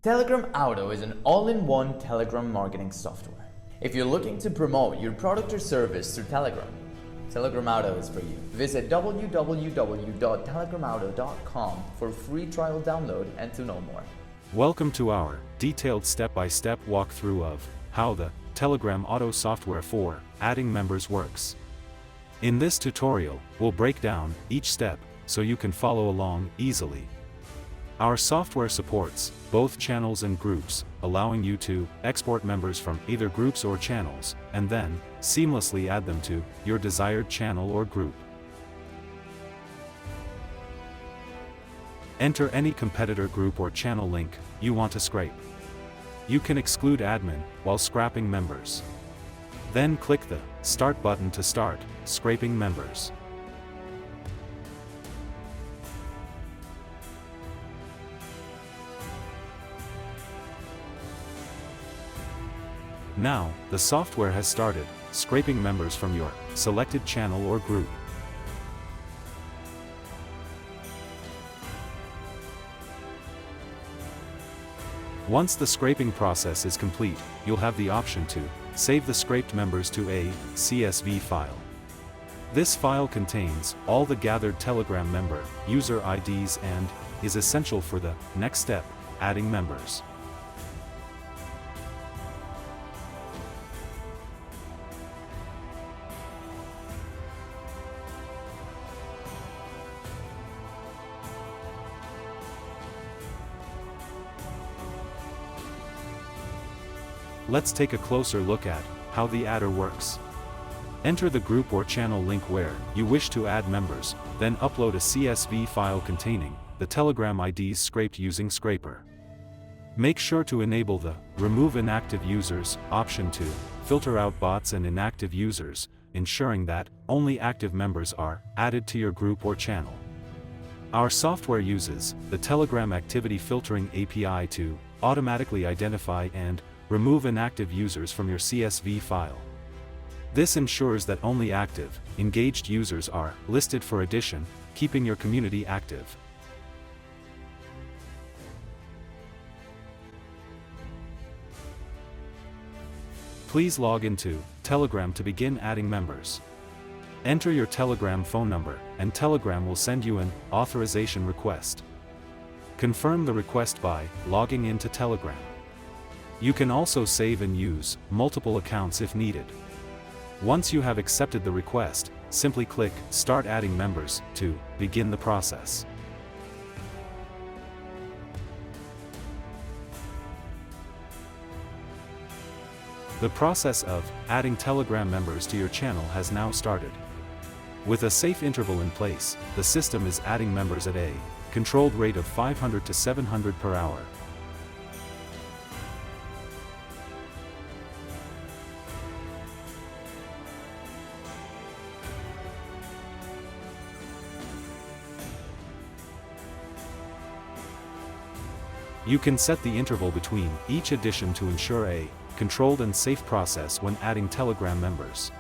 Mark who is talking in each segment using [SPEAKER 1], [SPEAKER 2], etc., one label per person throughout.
[SPEAKER 1] Telegram Auto is an all-in-one Telegram marketing software. If you're looking to promote your product or service through Telegram, Telegram Auto is for you. Visit www.telegramauto.com for a free trial download and to know more.
[SPEAKER 2] Welcome to our detailed step-by-step walkthrough of how the Telegram Auto software for adding members works. In this tutorial, we'll break down each step so you can follow along easily. Our software supports both channels and groups, allowing you to export members from either groups or channels, and then seamlessly add them to your desired channel or group. Enter any competitor group or channel link you want to scrape. You can exclude admin while scrapping members. Then click the Start button to start scraping members. Now, the software has started scraping members from your selected channel or group. Once the scraping process is complete, you'll have the option to save the scraped members to a CSV file. This file contains all the gathered Telegram member user IDs and is essential for the next step, adding members. Let's take a closer look at how the adder works. Enter the group or channel link where you wish to add members, then upload a CSV file containing the Telegram IDs scraped using Scraper. Make sure to enable the Remove Inactive Users option to filter out bots and inactive users, ensuring that only active members are added to your group or channel. Our software uses the Telegram Activity Filtering API to automatically identify and remove inactive users from your CSV file. This ensures that only active, engaged users are listed for addition, keeping your community active. Please log into Telegram to begin adding members. Enter your Telegram phone number, and Telegram will send you an authorization request. Confirm the request by logging into Telegram. You can also save and use multiple accounts if needed. Once you have accepted the request, simply click Start Adding Members to begin the process. The process of adding Telegram members to your channel has now started. With a safe interval in place, the system is adding members at a controlled rate of 500 to 700 per hour. You can set the interval between each addition to ensure a controlled and safe process when adding Telegram members.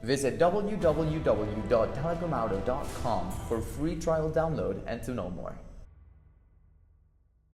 [SPEAKER 1] Visit www.telegramauto.com for free trial download and to know more.